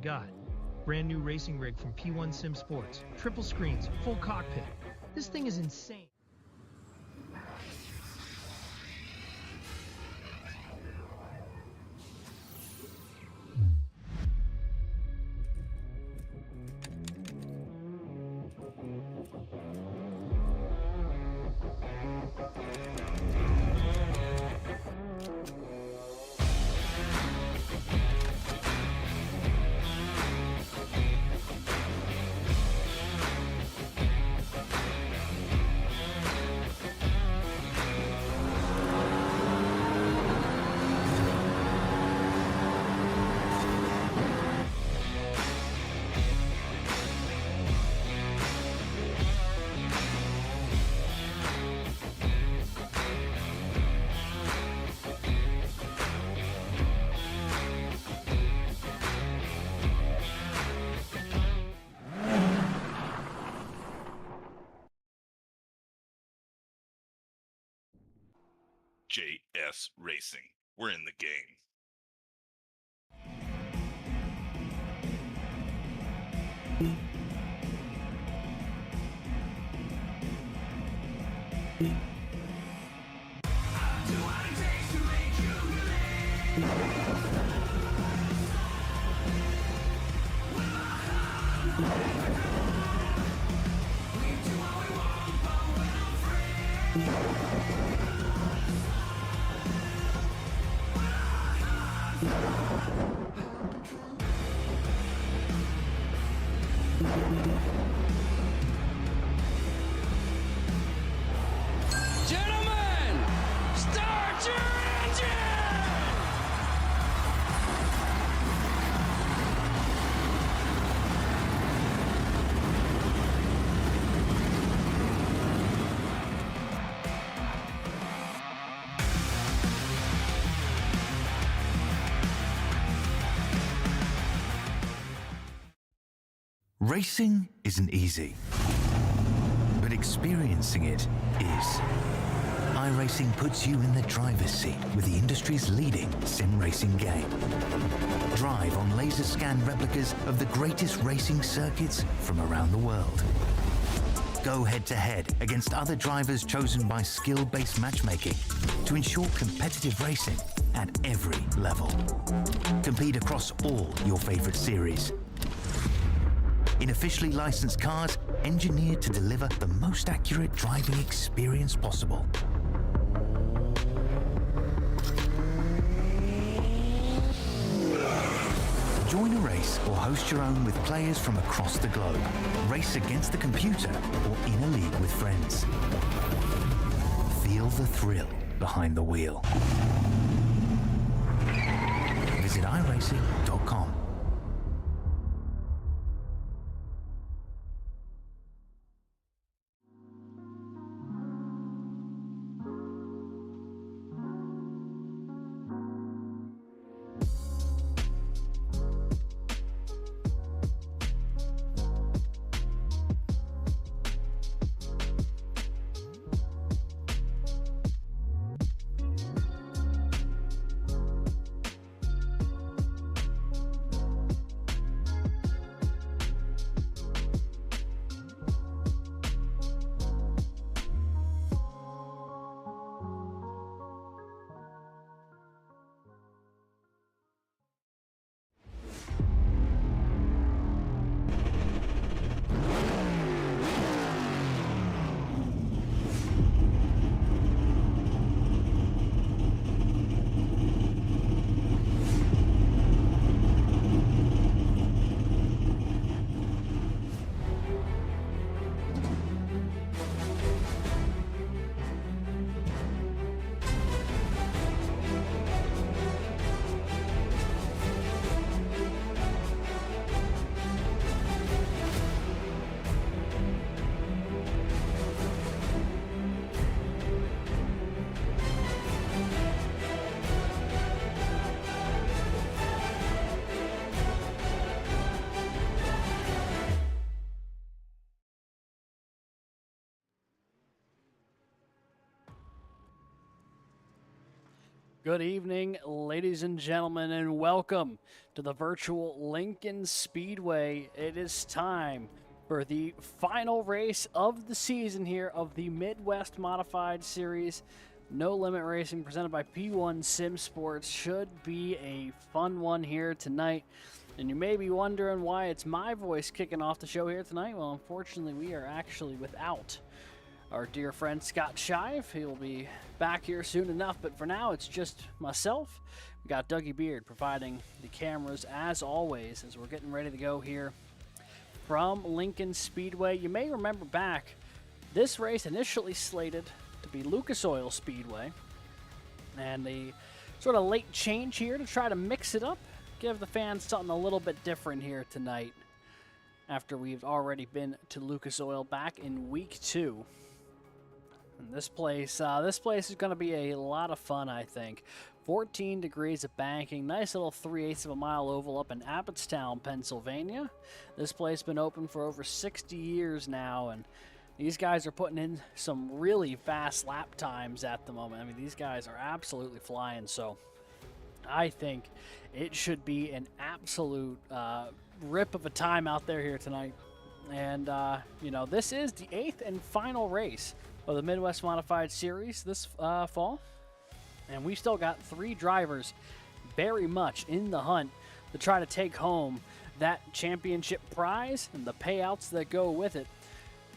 got. Brand new racing rig from P1 Sim Sports. Triple screens, full cockpit. This thing is insane. JS Racing. We're in the game. Gentlemen, start your engine! Racing isn't easy, but experiencing it is. iRacing puts you in the driver's seat with the industry's leading sim racing game. Drive on laser scan replicas of the greatest racing circuits from around the world. Go head-to-head against other drivers chosen by skill-based matchmaking to ensure competitive racing at every level. Compete across all your favorite series. In officially licensed cars, engineered to deliver the most accurate driving experience possible. Join a race or host your own with players from across the globe. Race against the computer or in a league with friends. Feel the thrill behind the wheel. Visit iRacing.com. Good evening, ladies and gentlemen, and welcome to the virtual Lincoln Speedway. It is time for the final race of the season here of the Midwest Modified Series. No Limit Racing presented by P1 Sim Sports. Should be a fun one here tonight. And you may be wondering why it's my voice kicking off the show here tonight. Well, unfortunately, we are actually without our dear friend Scott Shive. He'll be back here soon enough, but for now it's just myself. We got Dougie Beard providing the cameras as always as we're getting ready to go here from Lincoln Speedway. You may remember back, this race initially slated to be Lucas Oil Speedway, and the sort of late change here to try to mix it up, give the fans something a little bit different here tonight after we've already been to Lucas Oil back in week 2. And this place is going to be a lot of fun, I think. 14 degrees of banking, nice little 3/8 of a mile oval up in Abbottstown, Pennsylvania. This place has been open for over 60 years now, and these guys are putting in some really fast lap times at the moment. I mean, these guys are absolutely flying, so I think it should be an absolute rip of a time out there here tonight. And, this is the 8th and final race of the Midwest Modified Series this fall. And we still got 3 drivers very much in the hunt to try to take home that championship prize and the payouts that go with it.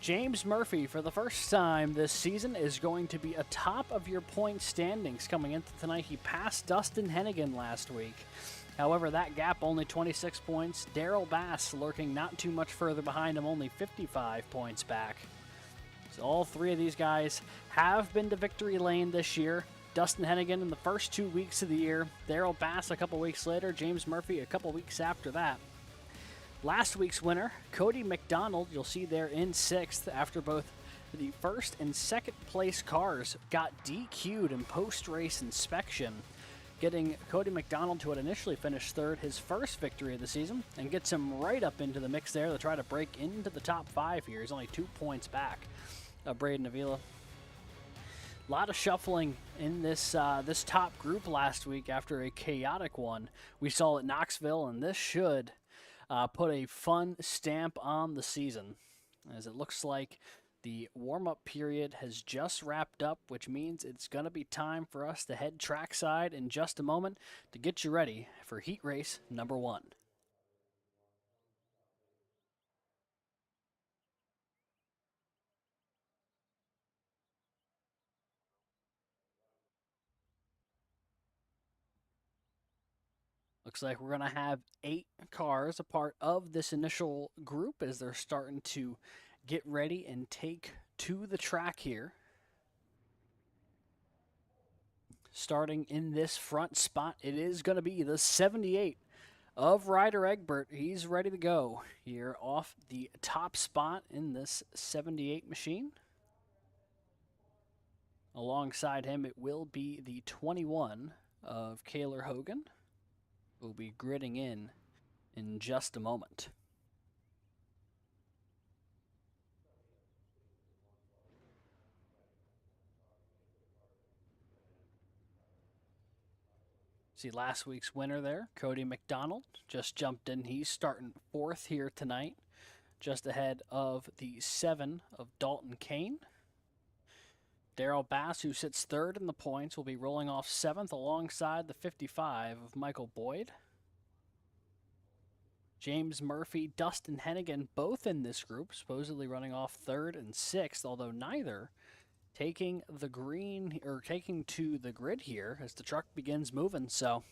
James Murphy, for the first time this season, is going to be atop of your point standings coming into tonight. He passed Dustin Hennigan last week. However, that gap only 26 points. Daryl Bass lurking not too much further behind him, only 55 points back. So all 3 of these guys have been to victory lane this year. Dustin Hennigan in the first 2 weeks of the year. Daryl Bass a couple weeks later. James Murphy a couple weeks after that. Last week's winner, Cody McDonald, you'll see there in 6th after both the first and second place cars got DQ'd in post-race inspection, getting Cody McDonald, who had initially finished 3rd, his first victory of the season, and gets him right up into the mix there to try to break into the top 5 here. He's only 2 points back of Braden Avila. A lot of shuffling in this top group last week after a chaotic one we saw at Knoxville, and this should put a fun stamp on the season, as it looks like the warm-up period has just wrapped up, which means it's going to be time for us to head trackside in just a moment to get you ready for heat race number 1. Looks like we're going to have 8 cars a part of this initial group as they're starting to get ready and take to the track here. Starting in this front spot, it is going to be the 78 of Ryder Egbert. He's ready to go here off the top spot in this 78 machine. Alongside him, it will be the 21 of Kaylor Hogan. We'll be gridding in just a moment. See last week's winner there, Cody McDonald, just jumped in. He's starting 4th here tonight, just ahead of the 7 of Dalton Kane. Daryl Bass, who sits 3rd in the points, will be rolling off 7th alongside the 55 of Michael Boyd. James Murphy, Dustin Hennigan, both in this group, supposedly running off 3rd and 6th, although neither taking the green or taking to the grid here as the truck begins moving. So,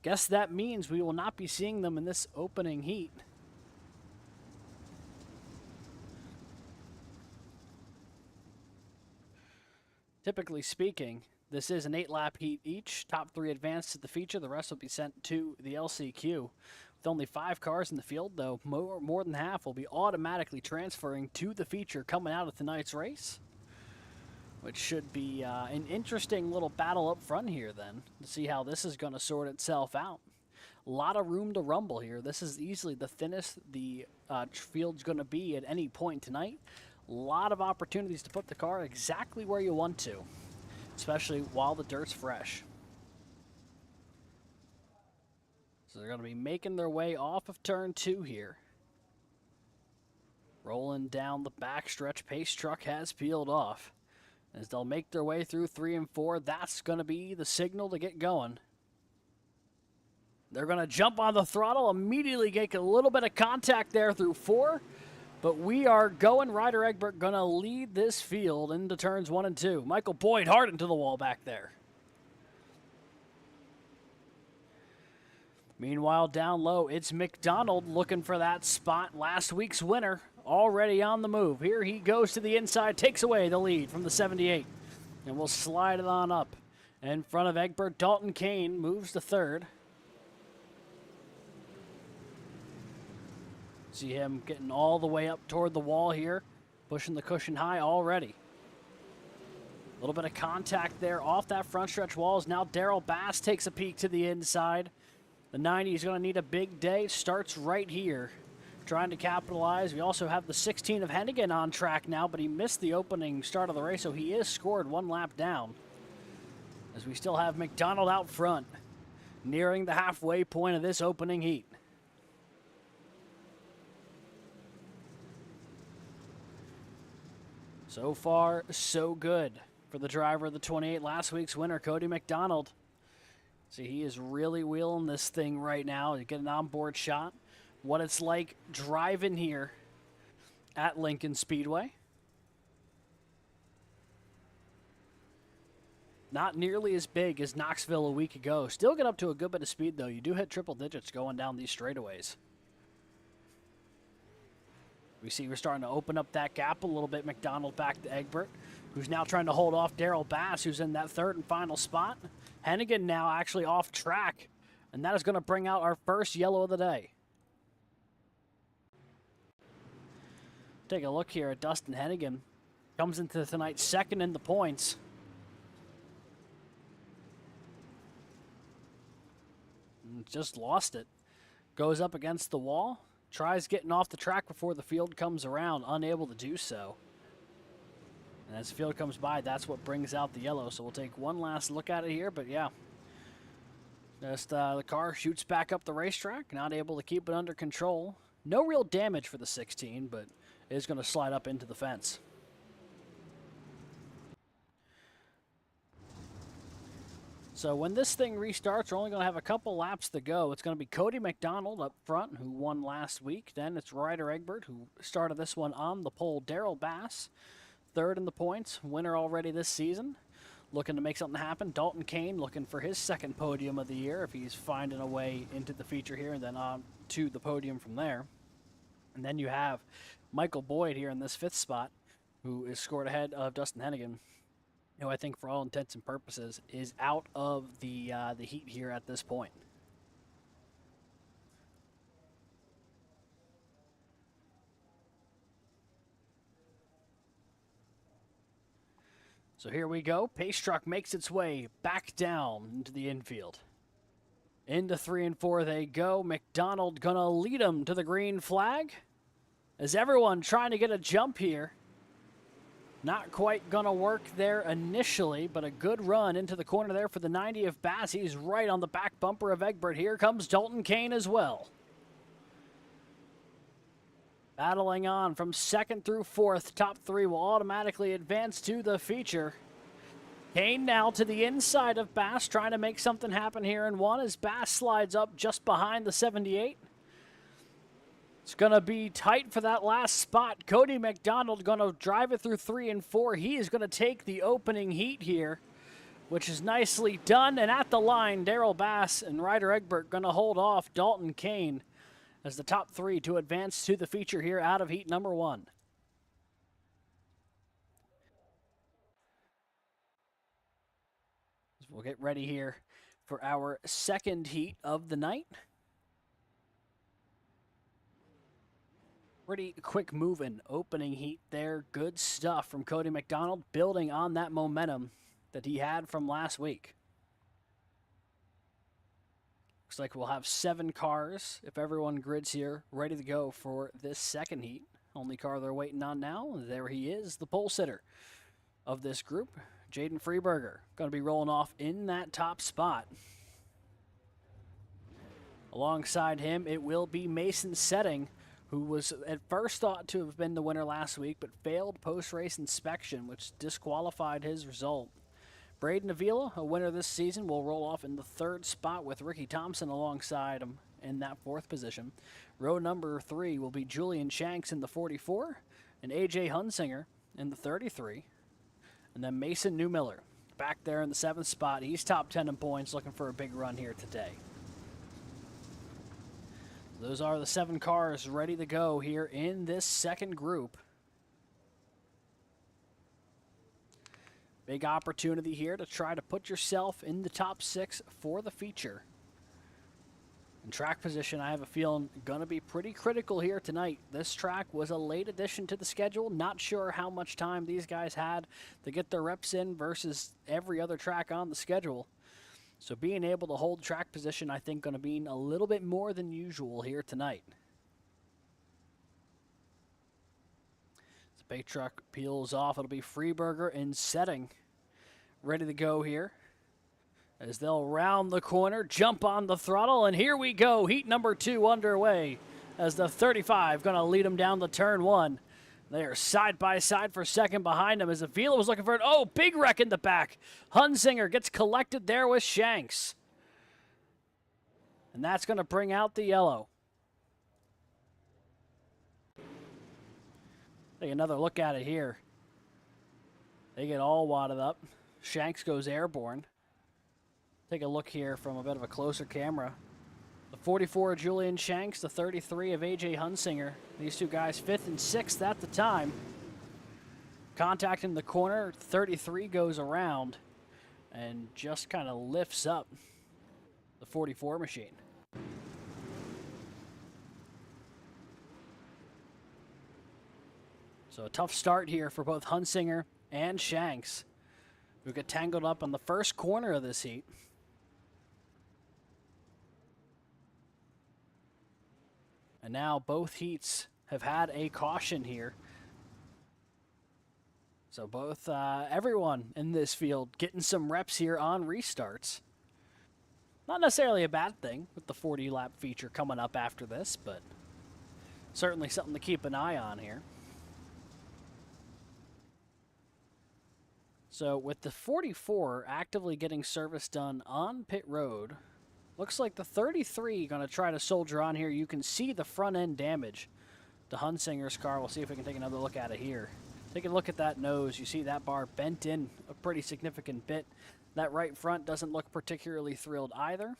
guess that means we will not be seeing them in this opening heat. Typically speaking, this is an 8-lap heat each. Top 3 advance to the feature. The rest will be sent to the LCQ. With only 5 cars in the field, though, more than half will be automatically transferring to the feature coming out of tonight's race, which should be an interesting little battle up front here then to see how this is going to sort itself out. A lot of room to rumble here. This is easily the thinnest the field's going to be at any point tonight. A lot of opportunities to put the car exactly where you want to, especially while the dirt's fresh. So they're going to be making their way off of turn 2 here. Rolling down the backstretch, pace truck has peeled off. As they'll make their way through 3 and 4, that's going to be the signal to get going. They're going to jump on the throttle, immediately get a little bit of contact there through 4. But we are going. Ryder Egbert going to lead this field into turns 1 and 2. Michael Boyd hard into the wall back there. Meanwhile, down low, it's McDonald looking for that spot. Last week's winner already on the move. Here he goes to the inside, takes away the lead from the 78. And we'll slide it on up. In front of Egbert, Dalton Kane moves to 3rd. See him getting all the way up toward the wall here, pushing the cushion high already. A little bit of contact there off that front stretch wall as now Darrell Bass takes a peek to the inside. The 90 is going to need a big day. Starts right here, trying to capitalize. We also have the 16 of Hennigan on track now, but he missed the opening start of the race, so he is scored 1 lap down. As we still have McDonald out front, nearing the halfway point of this opening heat. So far, so good for the driver of the 28, last week's winner, Cody McDonald. See, he is really wheeling this thing right now. You get an onboard shot. What it's like driving here at Lincoln Speedway. Not nearly as big as Knoxville a week ago. Still get up to a good bit of speed, though. You do hit triple digits going down these straightaways. We see we're starting to open up that gap a little bit. McDonald back to Egbert, who's now trying to hold off Darrell Bass, who's in that 3rd and final spot. Hennigan now actually off track, and that is going to bring out our first yellow of the day. Take a look here at Dustin Hennigan. Comes into tonight's 2nd in the points. And just lost it. Goes up against the wall. Tries getting off the track before the field comes around. Unable to do so. And as the field comes by, that's what brings out the yellow. So we'll take one last look at it here. But yeah, just the car shoots back up the racetrack. Not able to keep it under control. No real damage for the 16, but it is going to slide up into the fence. So when this thing restarts, we're only going to have a couple laps to go. It's going to be Cody McDonald up front, who won last week. Then it's Ryder Egbert, who started this one on the pole. Darrell Bass, 3rd in the points, winner already this season. Looking to make something happen. Dalton Kane looking for his 2nd podium of the year if he's finding a way into the feature here and then on to the podium from there. And then you have Michael Boyd here in this 5th spot, who is scored ahead of Dustin Hennigan, who I think for all intents and purposes is out of the heat here at this point. So here we go. Pace truck makes its way back down into the infield. Into 3 and 4 they go. McDonald gonna lead them to the green flag. As everyone trying to get a jump here. Not quite gonna work there initially, but a good run into the corner there for the 90 of Bass. He's right on the back bumper of Egbert. Here comes Dalton Kane as well. Battling on from 2nd through 4th. Top 3 will automatically advance to the feature. Kane now to the inside of Bass, trying to make something happen here in 1 as Bass slides up just behind the 78. It's going to be tight for that last spot. Cody McDonald going to drive it through 3 and 4. He is going to take the opening heat here, which is nicely done. And at the line, Darrell Bass and Ryder Egbert going to hold off Dalton Kane as the top 3 to advance to the feature here out of heat number 1. So we'll get ready here for our 2nd heat of the night. Pretty quick moving opening heat there. Good stuff from Cody McDonald, building on that momentum that he had from last week. Looks like we'll have 7 cars, if everyone grids here, ready to go for this 2nd heat. Only car they're waiting on now, there he is, the pole sitter of this group, Jaden Freeberger. Going to be rolling off in that top spot. Alongside him, it will be Mason Setting, who was at first thought to have been the winner last week, but failed post-race inspection, which disqualified his result. Braden Avila, a winner this season, will roll off in the 3rd spot with Ricky Thompson alongside him in that 4th position. Row number 3 will be Julian Shanks in the 44 and A.J. Hunsinger in the 33. And then Mason Newmiller back there in the 7th spot. He's top 10 in points, looking for a big run here today. Those are the 7 cars ready to go here in this second group. Big opportunity here to try to put yourself in the top 6 for the feature. And track position, I have a feeling, going to be pretty critical here tonight. This track was a late addition to the schedule. Not sure how much time these guys had to get their reps in versus every other track on the schedule. So being able to hold track position, I think, going to mean a little bit more than usual here tonight. The bait truck peels off. It'll be Freeberger and Setting ready to go here as they'll round the corner, jump on the throttle, and here we go. Heat number 2 underway as the 35 going to lead them down to turn 1. They are side by side for second behind him as Avila was looking for it. Oh, big wreck in the back. Hunsinger gets collected there with Shanks. And that's going to bring out the yellow. Take another look at it here. They get all wadded up. Shanks goes airborne. Take a look here from a bit of a closer camera. The 44 of Julian Shanks, the 33 of A.J. Hunsinger. These two guys 5th and 6th at the time. Contact in the corner, 33 goes around and just kind of lifts up the 44 machine. So a tough start here for both Hunsinger and Shanks, who get tangled up on the first corner of this heat. And now both heats have had a caution here. So both, everyone in this field getting some reps here on restarts. Not necessarily a bad thing with the 40-lap feature coming up after this, but certainly something to keep an eye on here. So with the 44 actively getting service done on pit road, looks like the 33 going to try to soldier on here. You can see the front end damage to Hunsinger's car. We'll see if we can take another look at it here. Take a look at that nose. You see that bar bent in a pretty significant bit. That right front doesn't look particularly thrilled either.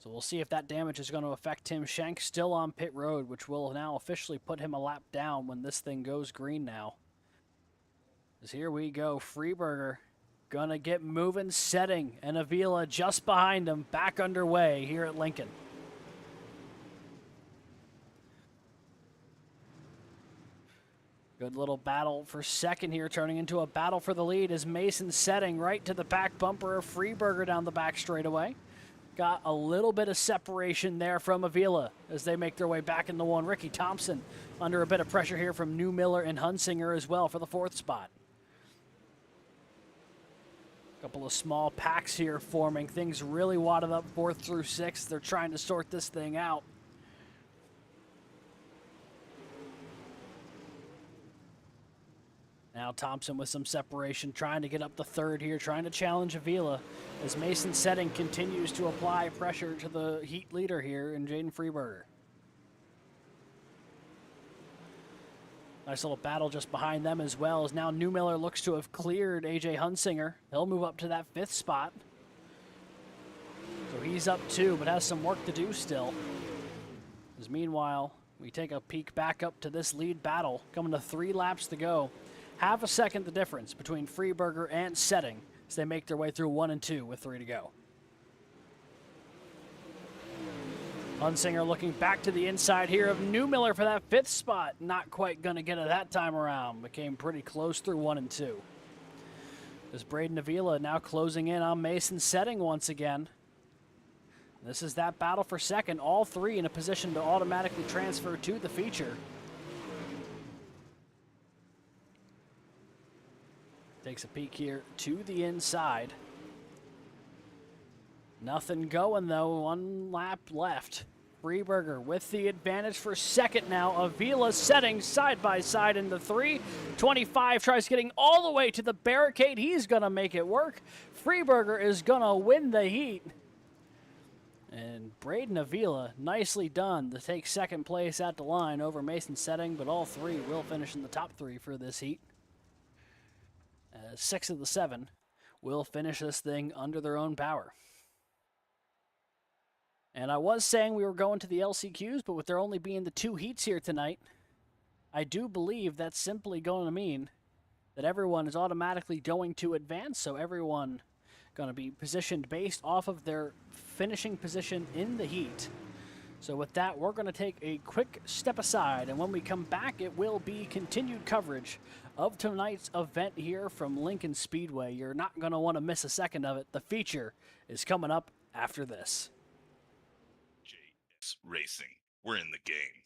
So we'll see if that damage is going to affect him. Shanks still on pit road, which will now officially put him a lap down when this thing goes green now. As here we go, Freeberger gonna get moving, Setting, and Avila just behind him, back underway here at Lincoln. Good little battle for second here, turning into a battle for the lead as Mason Setting right to the back bumper of Freeberger down the back straightaway. Got a little bit of separation there from Avila as they make their way back in the one. Ricky Thompson under a bit of pressure here from Newmiller and Hunsinger as well for the 4th spot. Couple of small packs here forming. Things really wadded up 4th through 6th. They're trying to sort this thing out. Now Thompson with some separation, trying to get up the 3rd here, trying to challenge Avila as Mason Setting continues to apply pressure to the heat leader here in Jaden Freeberger. Nice little battle just behind them as well, as now Newmiller looks to have cleared A.J. Hunsinger. He'll move up to that 5th spot. So he's up 2, but has some work to do still. As meanwhile, we take a peek back up to this lead battle, coming to 3 laps to go. Half a second the difference between Freeberger and Setting as they make their way through 1 and 2 with 3 to go. Hunsinger looking back to the inside here of Newmiller for that 5th spot. Not quite going to get it that time around, but came pretty close through 1 and 2. As Braden Avila now closing in on Mason Setting once again. This is that battle for second. All 3 in a position to automatically transfer to the feature. Takes a peek here to the inside. Nothing going, though. 1 lap left. Freeberger with the advantage for second now. Avila setting side by side into 3. 25 tries getting all the way to the barricade. He's going to make it work. Freeberger is going to win the heat. And Braden Avila, nicely done to take second place at the line over Mason Setting, but all 3 will finish in the top 3 for this heat. 6 of the 7 will finish this thing under their own power. And I was saying we were going to the LCQs, but with there only being the 2 heats here tonight, I do believe that's simply going to mean that everyone is automatically going to advance, so everyone going to be positioned based off of their finishing position in the heat. So with that, we're going to take a quick step aside, and when we come back, it will be continued coverage of tonight's event here from Lincoln Speedway. You're not going to want to miss a second of it. The feature is coming up after this. JS Racing. We're in the game.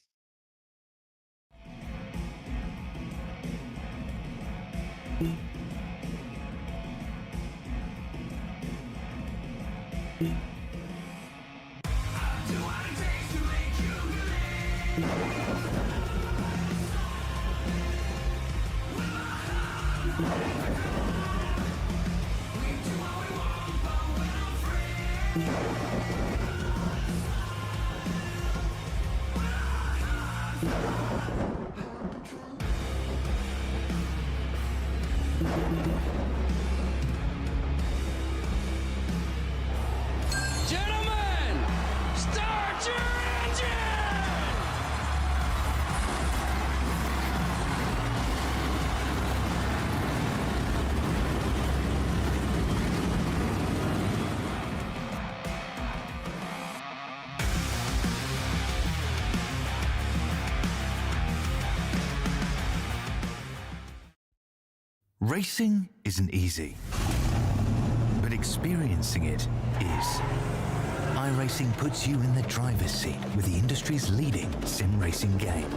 Gentlemen, start your engine! Racing isn't easy, but experiencing it is. iRacing puts you in the driver's seat with the industry's leading sim racing game.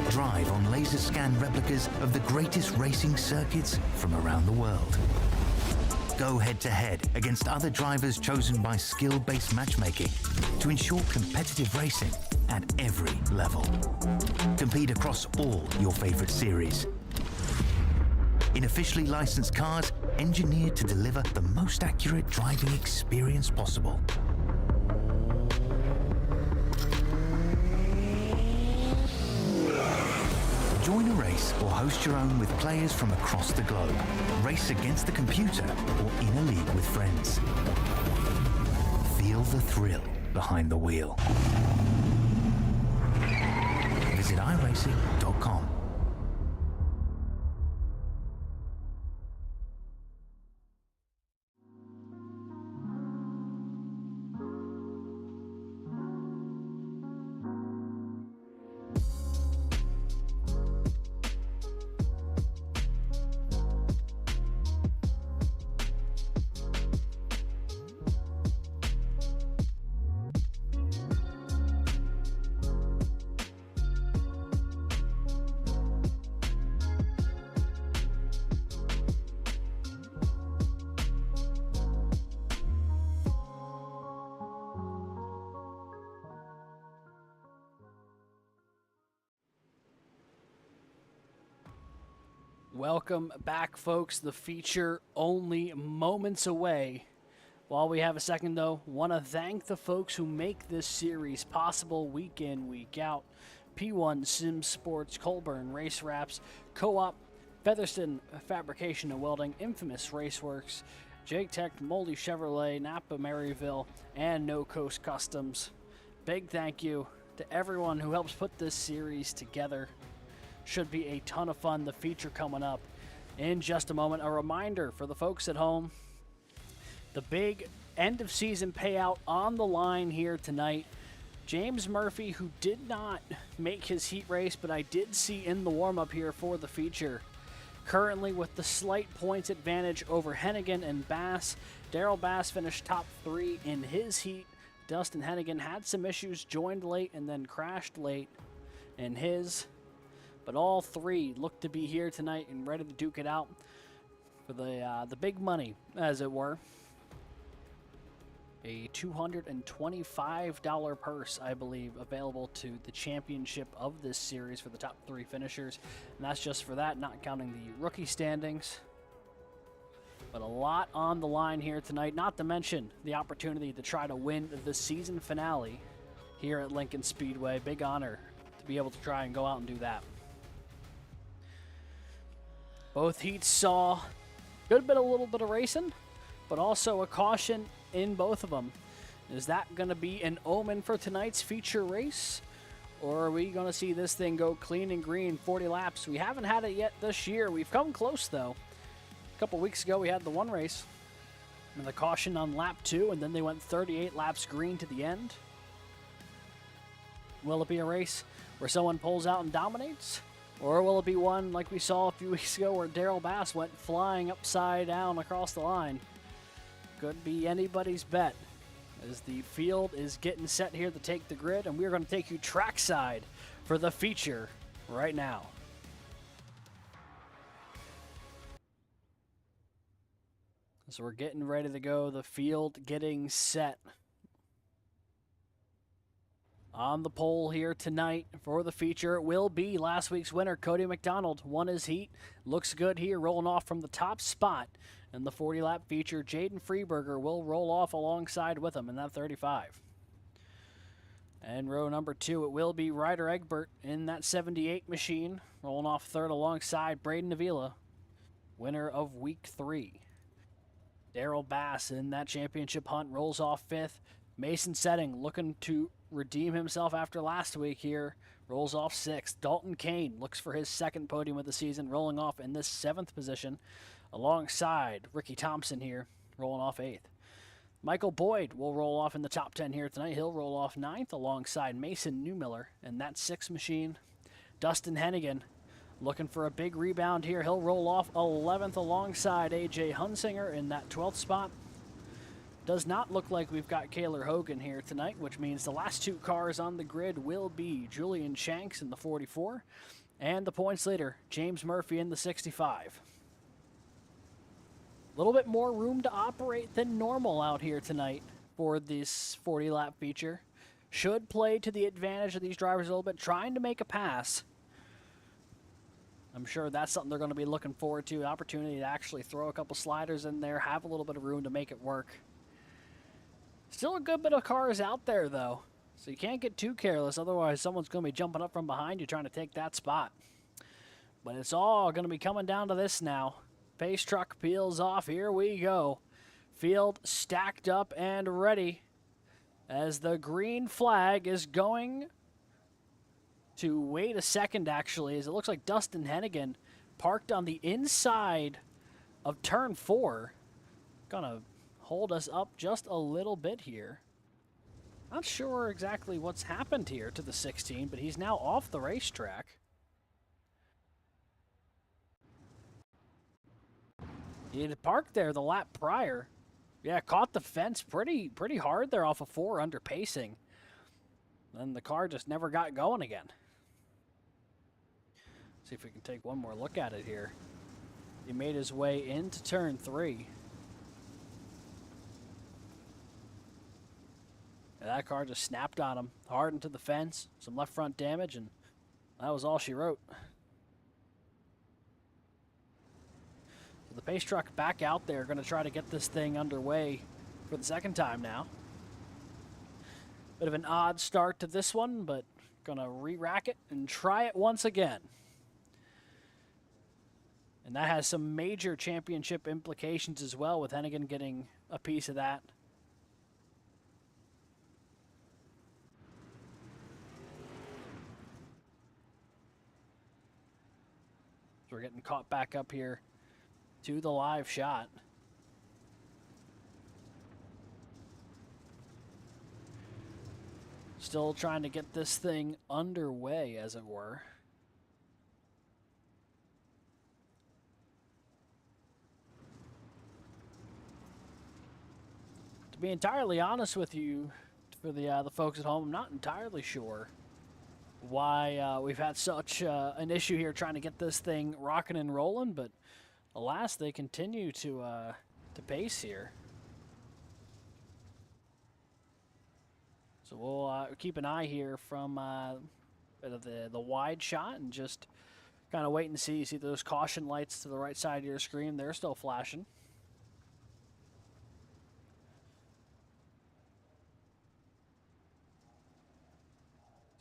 Drive on laser scan replicas of the greatest racing circuits from around the world. Go head-to-head against other drivers chosen by skill-based matchmaking to ensure competitive racing at every level. Compete across all your favorite series. In officially licensed cars, engineered to deliver the most accurate driving experience possible. Join a race or host your own with players from across the globe. Race against the computer or in a league with friends. Feel the thrill behind the wheel. Visit iRacing.com. Welcome back, folks. The feature only moments away. While we have a second, though, want to thank the folks who make this series possible week in, week out. P1 Sim Sports, Colburn Race Wraps, Co-op, Featherston Fabrication and Welding, Infamous Raceworks, Jake Tech, Moldy Chevrolet, Napa Maryville, and No Coast Customs. Big thank you to everyone who helps put this series together. Should be a ton of fun. The feature coming up in just a moment. A reminder for the folks at home, the big end of season payout on the line here tonight. James Murphy, who did not make his heat race, but I did see in the warm-up here for the feature, currently with the slight points advantage over Hennigan and Bass. Daryl Bass finished top 3 in his heat. Dustin Hennigan had some issues, joined late and then crashed late in his. But all 3 look to be here tonight and ready to duke it out for the big money, as it were. A $225 purse, I believe, available to the championship of this series for the top 3 finishers. And that's just for that, not counting the rookie standings. But a lot on the line here tonight, not to mention the opportunity to try to win the season finale here at Lincoln Speedway. Big honor to be able to try and go out and do that. Both heats saw a little bit of racing, but also a caution in both of them. Is that going to be an omen for tonight's feature race? Or are we going to see this thing go clean and green, 40 laps? We haven't had it yet this year. We've come close, though. A couple weeks ago, we had the one race and the caution on lap 2, and then they went 38 laps green to the end. Will it be a race where someone pulls out and dominates? Or will it be one like we saw a few weeks ago where Darrell Bass went flying upside down across the line? Could be anybody's bet as the field is getting set here to take the grid, and we're going to take you trackside for the feature right now. So we're getting ready to go, the field getting set. On the pole here tonight for the feature will be last week's winner, Cody McDonald. Won his heat, looks good here, rolling off from the top spot. In the 40-lap feature, Jaden Freeberger will roll off alongside with him in that 35. And row number 2, it will be Ryder Egbert in that 78 machine, rolling off third alongside Braden Avila, winner of week 3. Darrell Bass in that championship hunt rolls off 5th. Mason Setting looking to redeem himself after last week here, rolls off 6th. Dalton Kane looks for his 2nd podium of the season, rolling off in this 7th position, alongside Ricky Thompson here, rolling off 8th. Michael Boyd will roll off in the top 10 here tonight. He'll roll off 9th alongside Mason Newmiller in that 6th machine. Dustin Hennigan looking for a big rebound here. He'll roll off 11th alongside A.J. Hunsinger in that 12th spot. Does not look like we've got Kaylor Hogan here tonight, which means the last 2 cars on the grid will be Julian Shanks in the 44 and the points leader, James Murphy in the 65. A little bit more room to operate than normal out here tonight for this 40-lap feature. Should play to the advantage of these drivers a little bit, trying to make a pass. I'm sure that's something they're going to be looking forward to, an opportunity to actually throw a couple sliders in there, have a little bit of room to make it work. Still a good bit of cars out there, though, so you can't get too careless, otherwise someone's going to be jumping up from behind you trying to take that spot. But it's all going to be coming down to this now. Pace truck peels off. Here we go. Field stacked up and ready as the green flag is going to wait a second, actually, as it looks like Dustin Hennigan parked on the inside of turn 4. Gonna hold us up just a little bit here. Not sure exactly what's happened here to the 16, but he's now off the racetrack. He had parked there the lap prior. Yeah, caught the fence pretty hard there off of 4 under pacing. Then the car just never got going again. See if we can take one more look at it here. He made his way into turn 3. And that car just snapped on him hard into the fence, some left front damage, and that was all she wrote. So the pace truck back out there, going to try to get this thing underway for the 2nd time now. Bit of an odd start to this one, but going to re-rack it and try it once again. And that has some major championship implications as well, with Hennigan getting a piece of that. So we're getting caught back up here to the live shot. Still trying to get this thing underway, as it were. To be entirely honest with you, for the folks at home, I'm not entirely sure why we've had such an issue here trying to get this thing rocking and rolling, but alas, they continue to pace here. So we'll keep an eye here from the wide shot and just kind of wait and see. You see those caution lights to the right side of your screen? They're still flashing.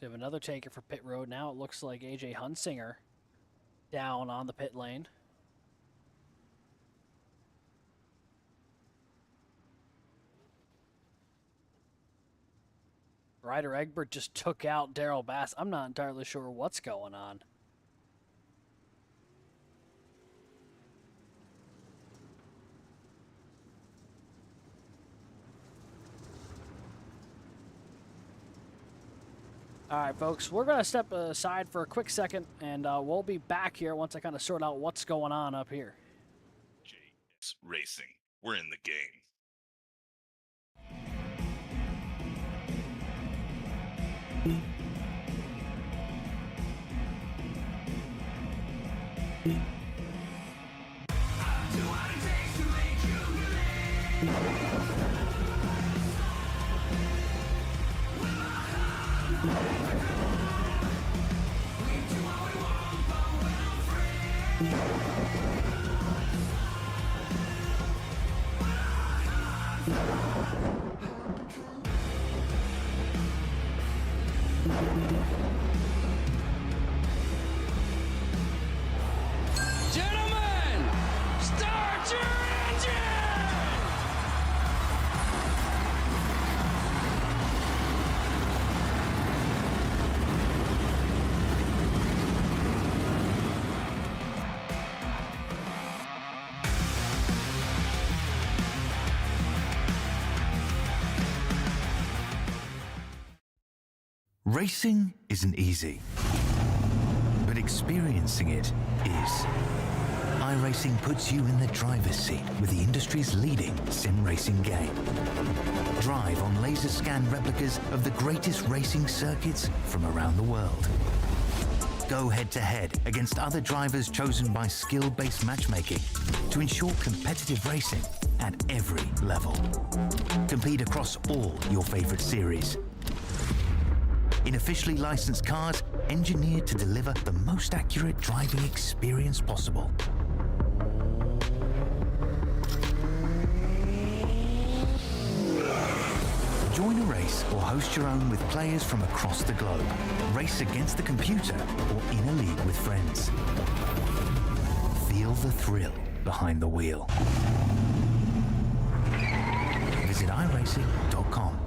We have another taker for pit road now. It looks like AJ Hunsinger down on the pit lane. Ryder Egbert just took out Darrell Bass. I'm not entirely sure what's going on. All right, folks, we're going to step aside for a quick second, and we'll be back here once I kind of sort out what's going on up here. JS Racing. We're in the game. Gentlemen, start your engine! Racing isn't easy, but experiencing it is. iRacing puts you in the driver's seat with the industry's leading sim racing game. Drive on laser scan replicas of the greatest racing circuits from around the world. Go head-to-head against other drivers chosen by skill-based matchmaking to ensure competitive racing at every level. Compete across all your favorite series. In officially licensed cars, engineered to deliver the most accurate driving experience possible. Join a race or host your own with players from across the globe. Race against the computer or in a league with friends. Feel the thrill behind the wheel. Visit iRacing.com.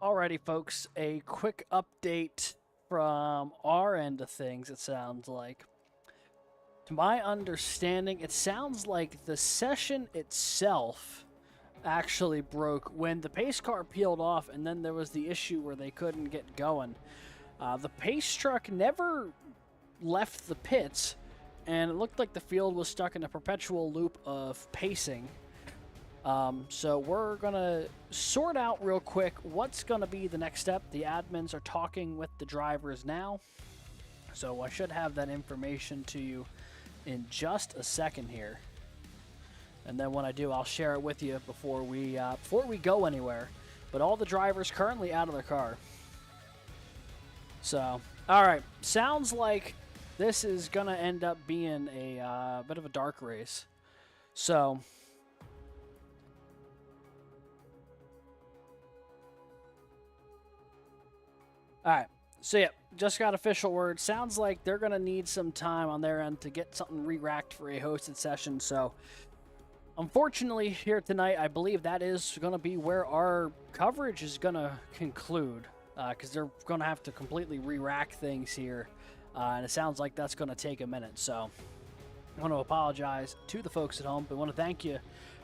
Alrighty, folks, a quick update from our end of things, it sounds like. To my understanding, it sounds like the session itself actually broke when the pace car peeled off, and then there was the issue where they couldn't get going. The pace truck never left the pits, and it looked like the field was stuck in a perpetual loop of pacing. So we're going to sort out real quick what's going to be the next step. The admins are talking with the drivers now, so I should have that information to you in just a second here. And then when I do, I'll share it with you before we go anywhere. But all the drivers currently out of their car. So, all right, sounds like this is going to end up being a bit of a dark race. So all right, so yeah, just got official word. Sounds like they're going to need some time on their end to get something re-racked for a hosted session. So unfortunately, here tonight, I believe that is going to be where our coverage is going to conclude, because they're going to have to completely re-rack things here, and it sounds like that's going to take a minute. So I want to apologize to the folks at home, but I want to thank you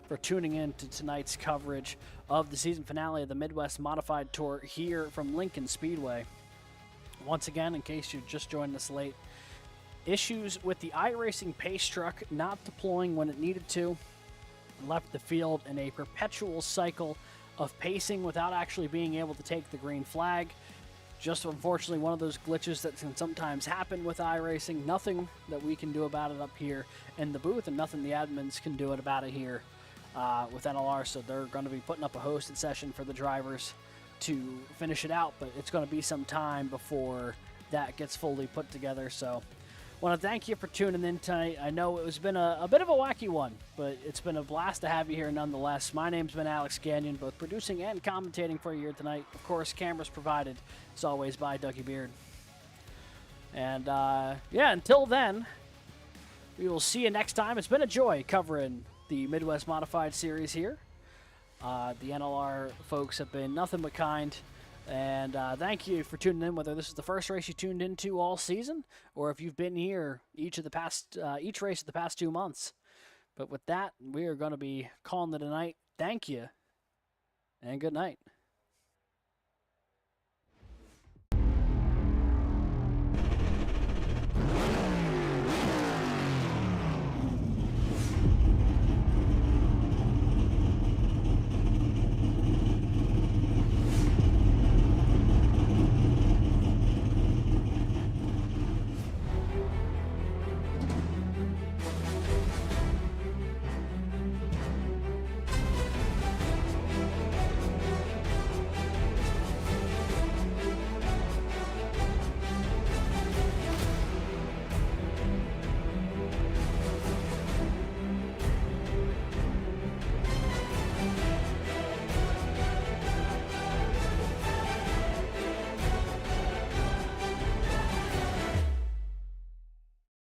for tuning in to tonight's coverage of the season finale of the Midwest Modified Tour here from Lincoln Speedway. Once again, in case you're just joining us late, issues with the iRacing pace truck not deploying when it needed to left the field in a perpetual cycle of pacing without actually being able to take the green flag. Just unfortunately one of those glitches that can sometimes happen with iRacing. Nothing that we can do about it up here in the booth, and nothing the admins can do about it here with NLR. So they're going to be putting up a hosted session for the drivers to finish it out, but it's going to be some time before that gets fully put together. So I want to thank you for tuning in tonight. I know it's been a bit of a wacky one, but it's been a blast to have you here nonetheless. My name's been Alex Gagnon, both producing and commentating for you here tonight. Of course, cameras provided, as always, by Dougie Beard. And, yeah, until then, we will see you next time. It's been a joy covering the Midwest Modified Series here. The NLR folks have been nothing but kind. And thank you for tuning in, whether this is the first race you tuned into all season or if you've been here each race of the past 2 months. But with that, we are going to be calling it a night. Thank you, and good night.